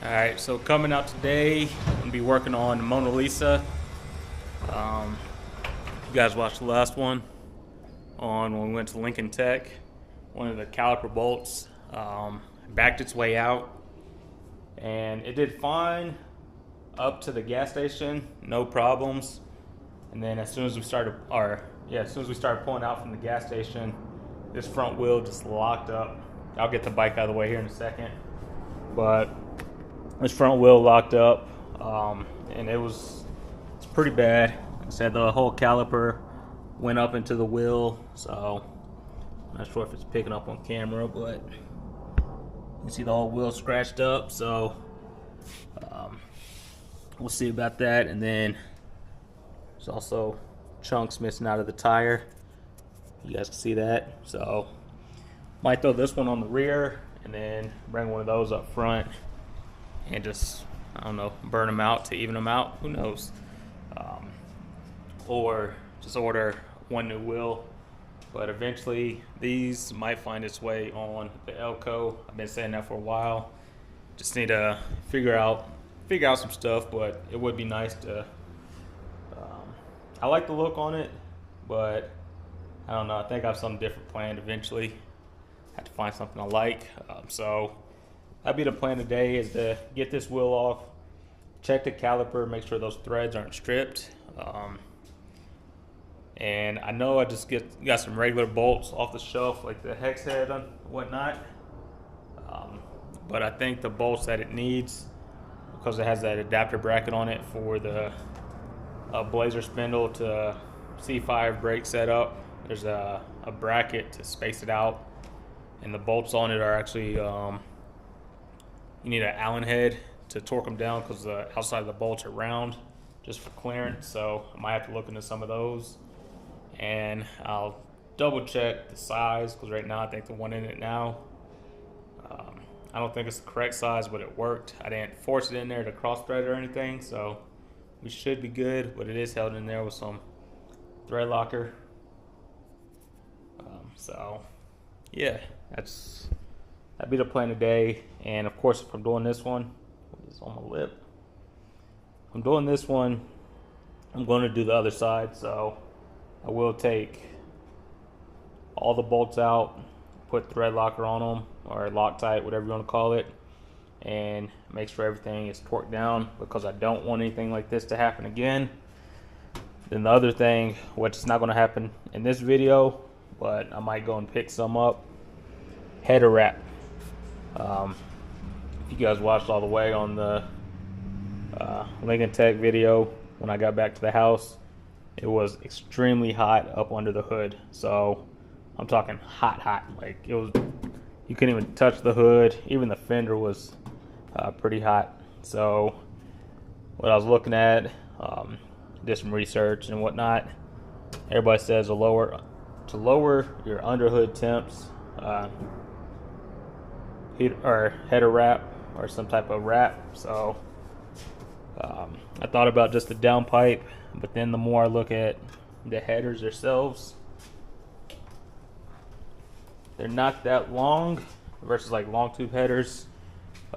Alright, so coming out today, I'm going to be working on Mona Lisa. Um, you guys watched the last one on when we went to Lincoln Tech. One of the caliper bolts backed its way out, and it did fine up to the gas station, no problems. And then as soon as we started pulling out from the gas station, this front wheel just locked up. I'll get the bike out of the way here in a second, but this front wheel locked up, and it's pretty bad. Like I said, the whole caliper went up into the wheel, so I'm not sure if it's picking up on camera, but you can see the whole wheel scratched up. So we'll see about that. And then there's also chunks missing out of the tire. You guys can see that. So might throw this one on the rear and then bring one of those up front and just, I don't know, burn them out to even them out. Who knows? Or just order one new wheel. But eventually these might find its way on the Elko. I've been saying that for a while. Just need to figure out some stuff, but it would be nice to. I like the look on it, but I don't know. I think I have something different planned eventually. Have to find something I like. So that'd be the plan today, is to get this wheel off, check the caliper, make sure those threads aren't stripped. And I know I just got some regular bolts off the shelf, like the hex head and whatnot. But I think the bolts that it needs, because it has that adapter bracket on it for the blazer spindle to C5 brake setup, there's a bracket to space it out. And the bolts on it are actually, you need an Allen head to torque them down, because the outside of the bolts are round just for clearance. So I might have to look into some of those. And I'll double check the size, because right now I think the one in it now, I don't think it's the correct size, but it worked. I didn't force it in there to cross thread or anything, so we should be good. But it is held in there with some thread locker. So yeah, that'd be the plan today. And of course, if I'm doing this one, what is on my lip? If I'm doing this one, I'm going to do the other side. So I will take all the bolts out, put thread locker on them, or Loctite, whatever you want to call it, and make sure everything is torqued down, because I don't want anything like this to happen again. Then the other thing, which is not going to happen in this video, but I might go and pick some up, header wrap. If you guys watched all the way on the Lincoln Tech video, when I got back to the house, it was extremely hot up under the hood. So I'm talking hot. Like, it was, you couldn't even touch the hood. Even the fender was pretty hot. So what I was looking at, did some research and whatnot. Everybody says to lower your underhood temps, header wrap or some type of wrap. So I thought about just the downpipe, but then the more I look at the headers themselves, they're not that long versus like long tube headers.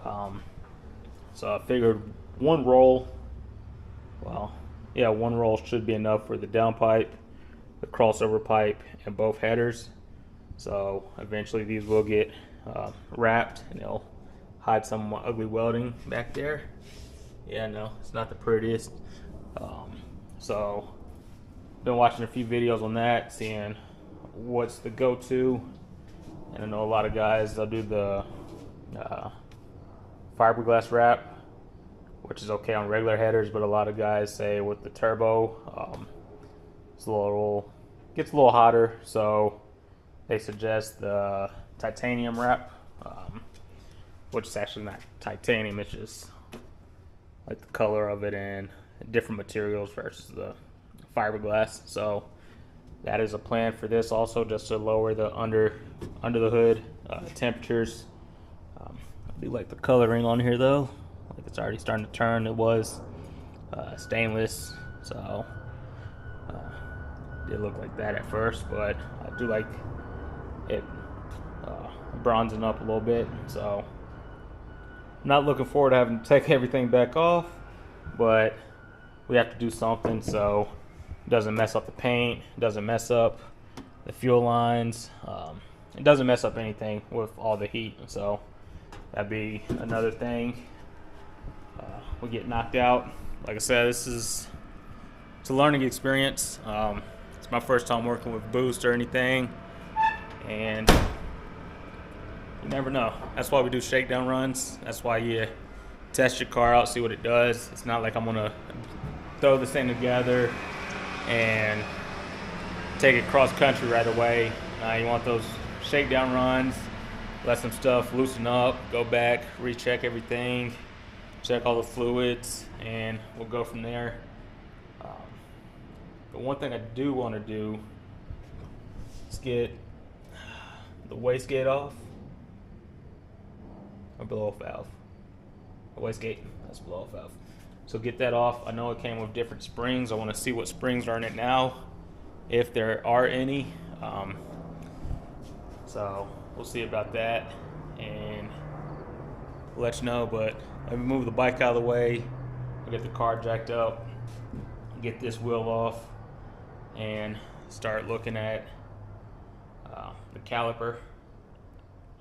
So I figured one roll should be enough for the downpipe, the crossover pipe, and both headers. So eventually these will get wrapped, and they'll hide some of my ugly welding back there. Yeah, no, it's not the prettiest. So been watching a few videos on that, seeing what's the go-to. And I know a lot of guys, they'll do the fiberglass wrap, which is okay on regular headers, but a lot of guys say with the turbo, gets a little hotter, so they suggest the titanium wrap, which is actually not titanium, it's just like the color of it and different materials versus the fiberglass. So that is a plan for this also, just to lower the under the hood temperatures. I do like the coloring on here though, like it's already starting to turn. It was stainless, so it did look like that at first, but I do like it bronzing up a little bit. So I'm not looking forward to having to take everything back off, but we have to do something so it doesn't mess up the paint, doesn't mess up the fuel lines, it doesn't mess up anything with all the heat. So that'd be another thing. We get knocked out. Like I said, it's a learning experience. It's my first time working with boost or anything, and you never know. That's why we do shakedown runs. That's why you test your car out, see what it does. It's not like I'm gonna throw this thing together and take it cross country right away. You want those shakedown runs, let some stuff loosen up, go back, recheck everything, check all the fluids, and we'll go from there. But one thing I do want to do is get the wastegate off, or blow off valve. The wastegate, that's blow off valve. So get that off. I know it came with different springs. I want to see what springs are in it now, if there are any. So we'll see about that and let you know. But let me move the bike out of the way. I'll get the car jacked up, get this wheel off, and start looking at the caliper.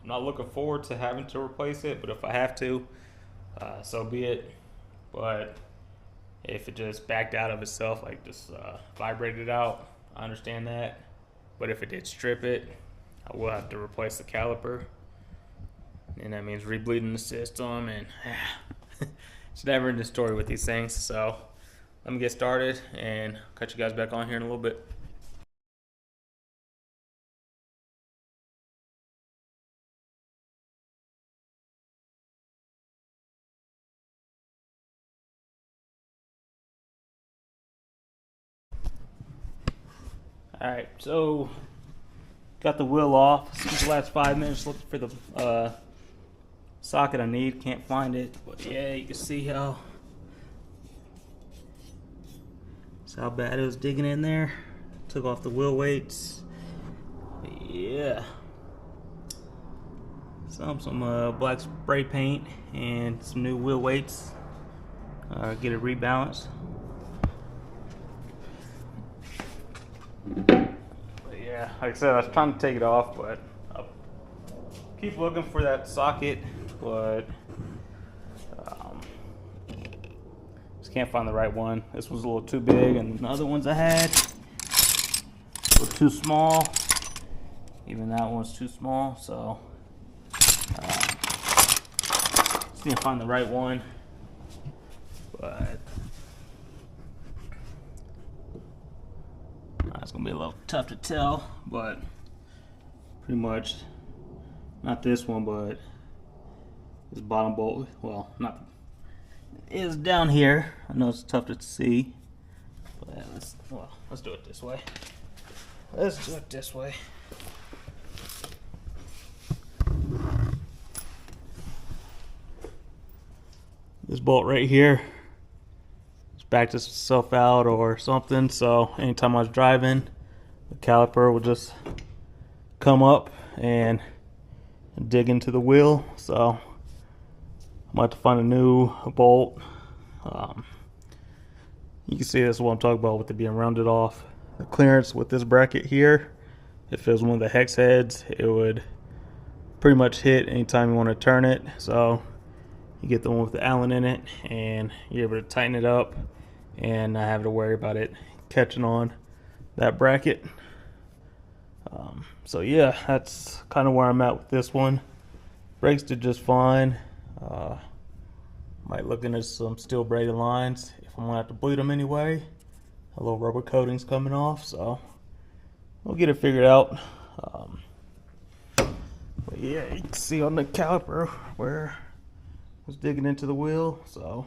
I'm not looking forward to having to replace it, but if I have to, so be it. But if it just backed out of itself, like just vibrated out, I understand that. But if it did strip it, I will have to replace the caliper, and that means rebleeding the system, and it's never ending story with these things. So let me get started and cut you guys back on here in a little bit. Alright, so got the wheel off. Spent the last 5 minutes looking for the socket I need. Can't find it, but yeah, you can see how bad it was digging in there. Took off the wheel weights. Yeah, some black spray paint and some new wheel weights. Get it rebalanced. But yeah, like I said, I was trying to take it off, but I'll keep looking for that socket, but just can't find the right one. This was a little too big, and the other ones I had were too small. Even that one's too small, so just need to find the right one. But it's gonna be a little tough to tell, but pretty much not this one, but this bottom bolt. Well, not is down here. I know it's tough to see, but let's do it this way. Let's do it this way. This bolt right here backed itself out or something, so anytime I was driving, the caliper would just come up and dig into the wheel. So I might have to find a new bolt. You can see this is what I'm talking about with it being rounded off. The clearance with this bracket here, if it was one of the hex heads, it would pretty much hit anytime you want to turn it. So you get the one with the Allen in it, and you're able to tighten it up and not have to worry about it catching on that bracket. So yeah, that's kind of where I'm at with this one. Brakes did just fine. Might look into some steel braided lines if I'm gonna have to bleed them anyway. A little rubber coating's coming off, so we'll get it figured out. But yeah, you can see on the caliper where I was digging into the wheel, so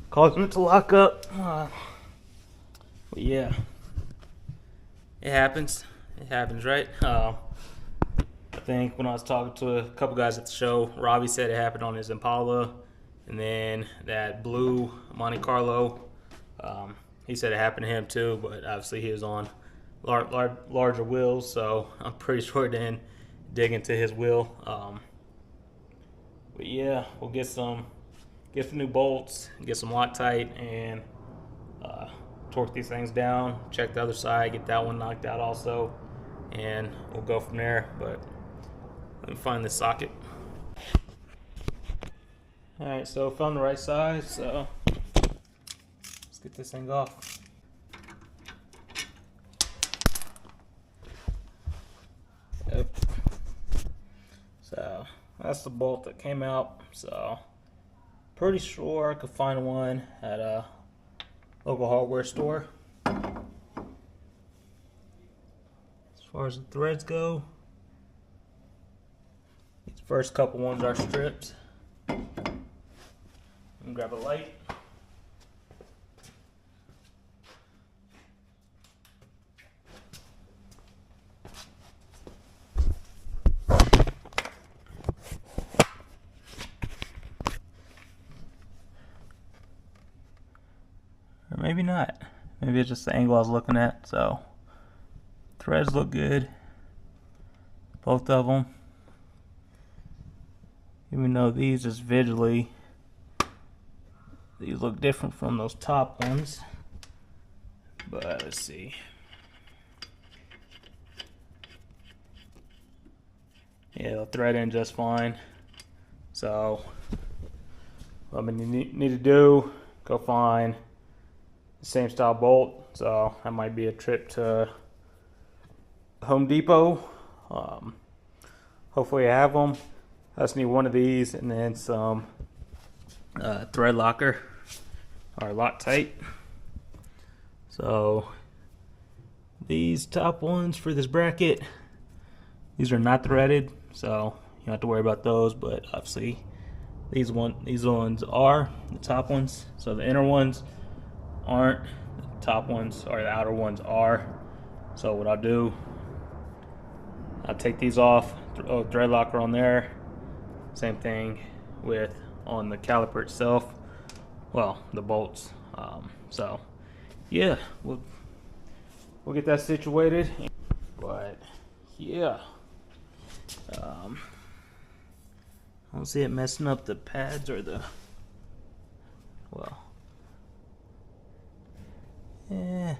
causing it to lock up. But yeah, it happens. It happens, right? I think when I was talking to a couple guys at the show, Robbie said it happened on his Impala, and then that blue Monte Carlo, he said it happened to him too, but obviously he was on larger wheels, so I'm pretty sure it didn't dig into his wheel. But yeah, we'll get some new bolts, get some Loctite, and torque these things down. Check the other side, get that one knocked out also, and we'll go from there. But let me find this socket. All right, so found the right size. So let's get this thing off. Yep. So that's the bolt that came out. So pretty sure I could find one at a local hardware store. As far as the threads go, these first couple ones are stripped. And grab a light. Or maybe not. Maybe it's just the angle I was looking at. So threads look good, both of them. Even though these just visually, these look different from those top ones. But let's see. Yeah, they'll thread in just fine. So what I'm gonna need to do, go find the same style bolt. So that might be a trip to Home Depot. Hopefully I have them. I just need one of these and then some thread locker or Loctite. So these top ones for this bracket, these are not threaded, so you don't have to worry about those. But obviously these ones are the top ones. So the inner ones aren't, the top ones or the outer ones are. So what I'll do, I'll take these off, throw thread locker on there. Same thing with on the caliper itself. Well, the bolts. So yeah, we'll get that situated. But yeah, I don't see it messing up the pads or the, well, yeah,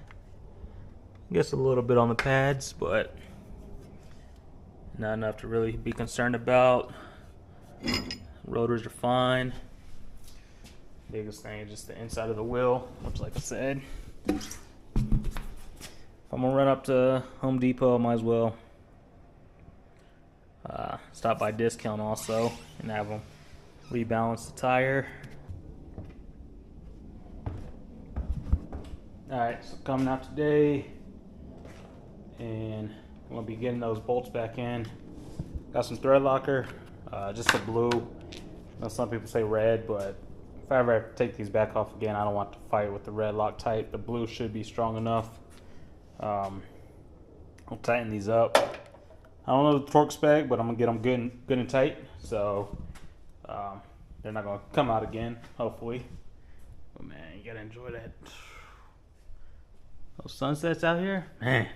I guess a little bit on the pads, but not enough to really be concerned about. Rotors are fine. Biggest thing is just the inside of the wheel, which, like I said, if I'm gonna run up to Home Depot, I might as well stop by Discount also and have them rebalance the tire. Alright, so coming out today, and I'm gonna be getting those bolts back in. Got some thread locker, just a blue. I know some people say red, but if I ever have to take these back off again, I don't want to fight with the red Loctite. The blue should be strong enough. I'll tighten these up. I don't know the torque spec, but I'm gonna get them good and tight, so they're not gonna come out again, hopefully. But man, you gotta enjoy that. Those sunsets out here, man.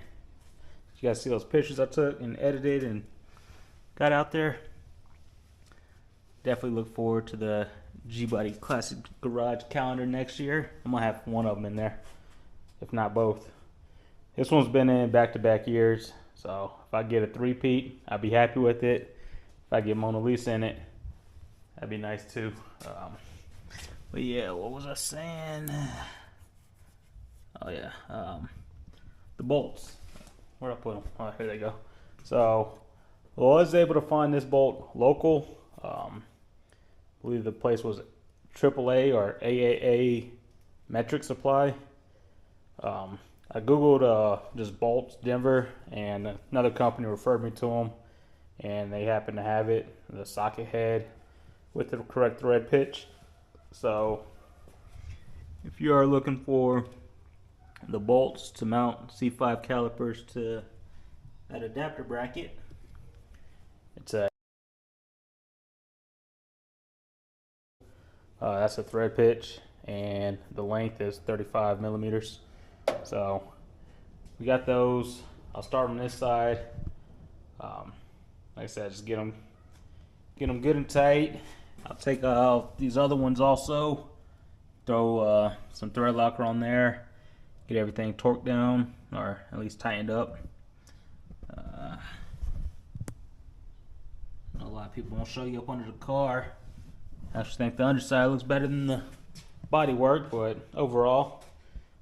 You guys see those pictures I took and edited and got out there? Definitely look forward to the Gbody Classic Garage calendar next year. I'm gonna have one of them in there, if not both. This one's been in back-to-back years, so if I get a three-peat, I'd be happy with it. If I get Mona Lisa in it, that'd be nice too. But yeah, what was I saying? Oh yeah, the bolts. Where'd I put them? Oh, here they go. So I was able to find this bolt local. I believe the place was AAA or AAA Metric Supply. I googled just bolts Denver, and another company referred me to them, and they happen to have it, the socket head with the correct thread pitch. So if you are looking for the bolts to mount C5 calipers to that adapter bracket, it's a that's a thread pitch, and the length is 35 millimeters. So we got those. I'll start on this side. Like I said, just get them good and tight, I'll take these other ones also, throw some thread locker on there, get everything torqued down, or at least tightened up. I know a lot of people won't show you up under the car. I actually think the underside looks better than the body work, but overall,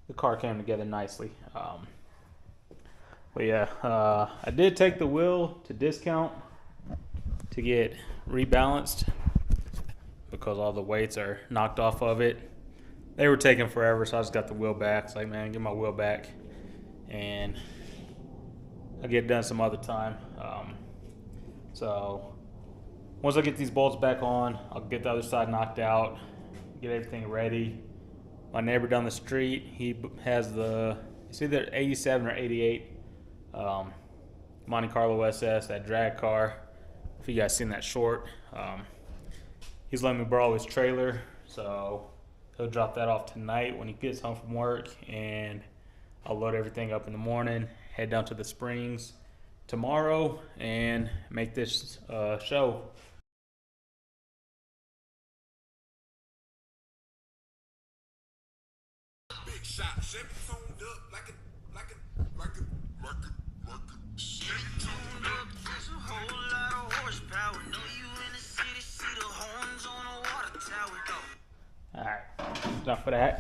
the car came together nicely. But yeah, I did take the wheel to discount to get rebalanced because all the weights are knocked off of it. They were taking forever, so I just got the wheel back. It's like, man, get my wheel back, and I'll get it done some other time. So once I get these bolts back on, I'll get the other side knocked out, get everything ready. My neighbor down the street, he has it's either 87 or 88 Monte Carlo SS, that drag car. If you guys seen that short, he's letting me borrow his trailer, so he'll drop that off tonight when he gets home from work, and I'll load everything up in the morning, head down to the Springs tomorrow, and make this show. Big shot, Chevy tuned up like a tuned up, there's a whole lot of horsepower. Know you in the city, see the horns on a water tower, though. Alright, enough for that.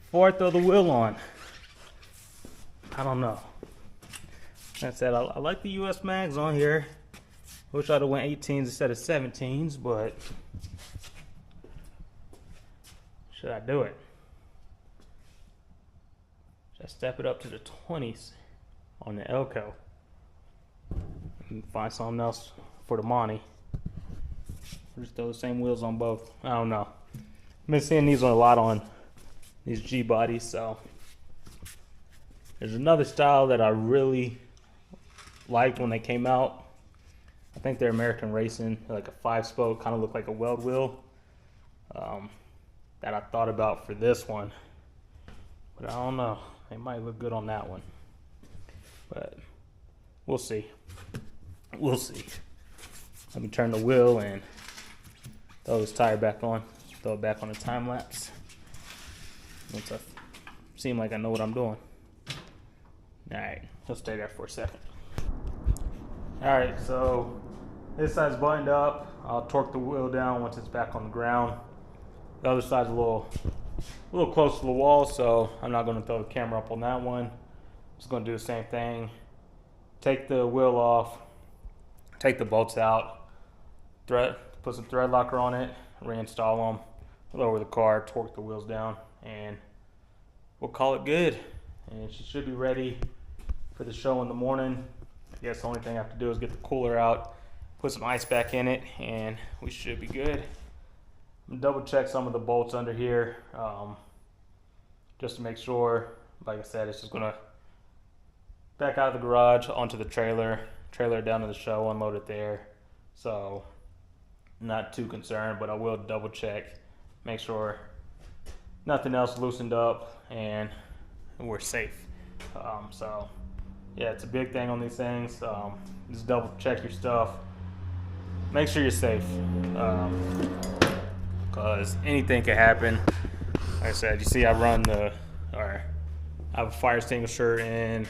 Before I throw the wheel on, I don't know. Like I said, I like the US mags on here. Wish I'd have went 18s instead of 17s, but should I do it? Should I step it up to the 20s on the Elko and find something else for the Monty? Or just throw the same wheels on both. I don't know. I've been seeing these a lot on these Gbodies, so there's another style that I really liked when they came out. I think they're American Racing, like a 5-spoke, kind of look like a weld wheel, that I thought about for this one, but I don't know. They might look good on that one, but we'll see. We'll see. Let me turn the wheel and throw this tire back on. Throw it back on the time lapse. Once I seem like I know what I'm doing. Alright, he'll stay there for a second. Alright, so this side's buttoned up. I'll torque the wheel down once it's back on the ground. The other side's a little close to the wall, so I'm not going to throw the camera up on that one. Just going to do the same thing. Take the wheel off, take the bolts out, put some thread locker on it, reinstall them, lower the car, torque the wheels down, and we'll call it good. And she should be ready for the show in the morning. I guess the only thing I have to do is get the cooler out, put some ice back in it, and we should be good. I'm double check some of the bolts under here, just to make sure. Like I said, it's just gonna back out of the garage onto the trailer down to the show, unload it there. So not too concerned, but I will double check, make sure nothing else loosened up and we're safe. So yeah, it's a big thing on these things. Just double check your stuff, make sure you're safe, because anything can happen. Like I said, you see I have a fire extinguisher in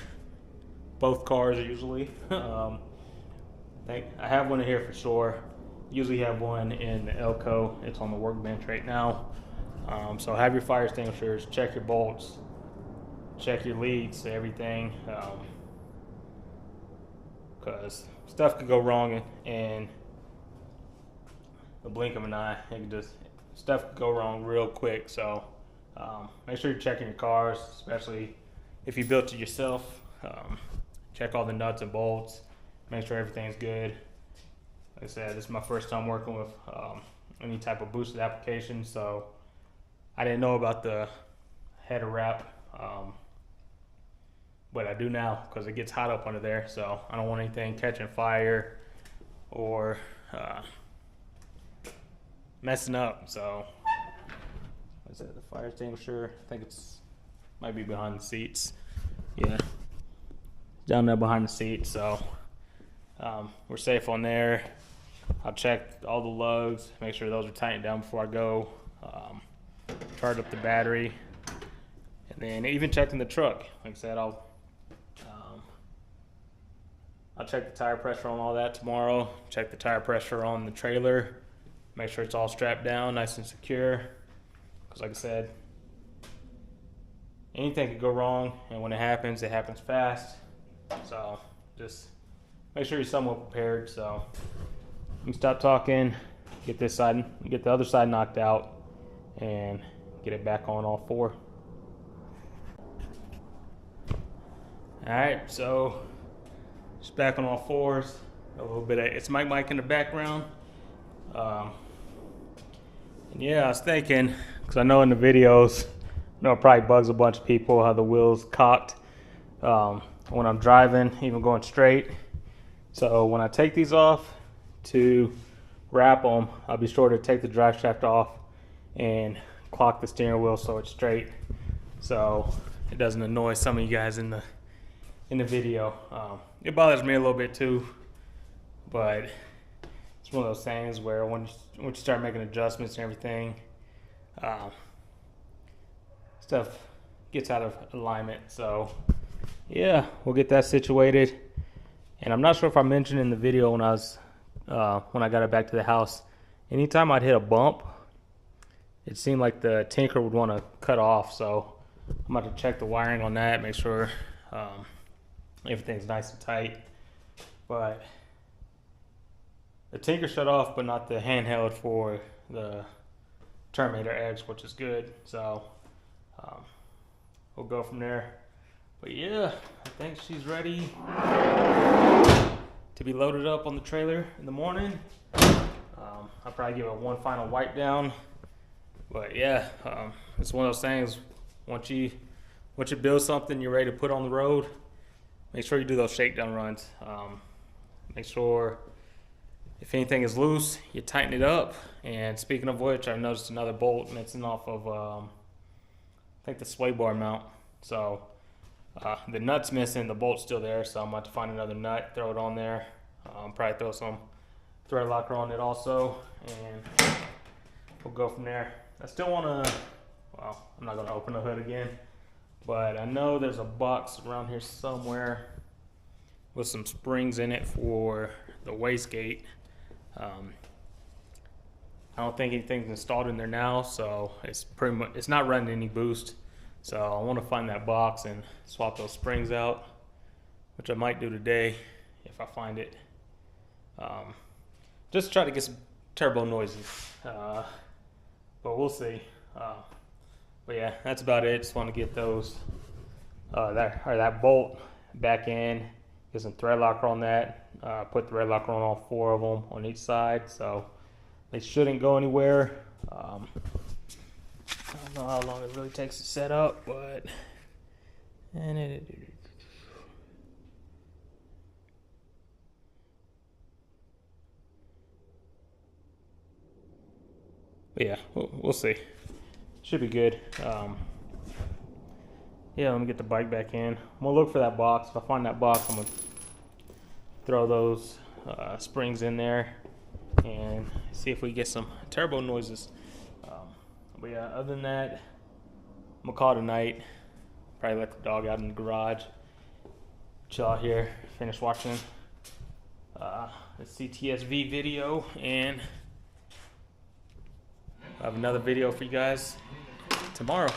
both cars usually. I have one in here for sure. Usually have one in the Elko. It's on the workbench right now. So have your fire extinguishers, check your bolts, check your leads, everything, because stuff could go wrong in the blink of an eye. Stuff could go wrong real quick. So make sure you're checking your cars, especially if you built it yourself. Check all the nuts and bolts, make sure everything's good. Like I said, this is my first time working with any type of boosted application, so I didn't know about the header wrap, but I do now because it gets hot up under there, so I don't want anything catching fire or messing up. So like I said, the fire extinguisher, I think might be behind the seats. Yeah, down there behind the seats, so we're safe on there. I'll check all the lugs, make sure those are tightened down before I go. Charge up the battery, and then even checking the truck. Like I said, I'll check the tire pressure on all that tomorrow. Check the tire pressure on the trailer. Make sure it's all strapped down, nice and secure. Because like I said, anything could go wrong, and when it happens fast. So just make sure you're somewhat prepared. So you can stop talking, get this side, get the other side knocked out, and get it back on all four. All right, so just back on all fours. A little bit of it's mic in the background. And yeah, I was thinking, because I know in the videos, I know it probably bugs a bunch of people how the wheels cocked when I'm driving, even going straight. So when I take these off to wrap them, I'll be sure to take the drive shaft off and clock the steering wheel so it's straight, so it doesn't annoy some of you guys in the video. It bothers me a little bit too, but it's one of those things where once you start making adjustments and everything, stuff gets out of alignment. So yeah, we'll get that situated. And I'm not sure if I mentioned in the video when I got it back to the house, anytime I'd hit a bump, it seemed like the tinker would want to cut off. So I'm about to check the wiring on that, make sure everything's nice and tight. But the tinker shut off, but not the handheld for the Terminator X, which is good. So we'll go from there. But yeah, I think she's ready to be loaded up on the trailer in the morning. I'll probably give it one final wipe down. But yeah, it's one of those things, once you build something you're ready to put on the road, make sure you do those shakedown runs. Make sure if anything is loose, you tighten it up. And speaking of which, I noticed another bolt missing off of, I think the sway bar mount. So the nut's missing, the bolt's still there, so I'm about to find another nut, throw it on there. Probably throw some thread locker on it also, and we'll go from there. I still want to, well, I'm not going to open the hood again, but I know there's a box around here somewhere with some springs in it for the wastegate. I don't think anything's installed in there now, so it's not running any boost. So I want to find that box and swap those springs out, which I might do today if I find it. Just try to get some turbo noises, but we'll see. But yeah, that's about it. Just want to get those that bolt back in, get some thread locker on that. Put thread locker on all four of them on each side, so they shouldn't go anywhere. I don't know how long it really takes to set up, but yeah, we'll see. Should be good. Yeah, let me get the bike back in. I'm gonna look for that box. If I find that box, I'm gonna throw those springs in there and see if we get some turbo noises. But yeah, other than that, I'm gonna call it a night. Probably let the dog out in the garage, chill out here, finish watching the CTSV video, and I have another video for you guys tomorrow.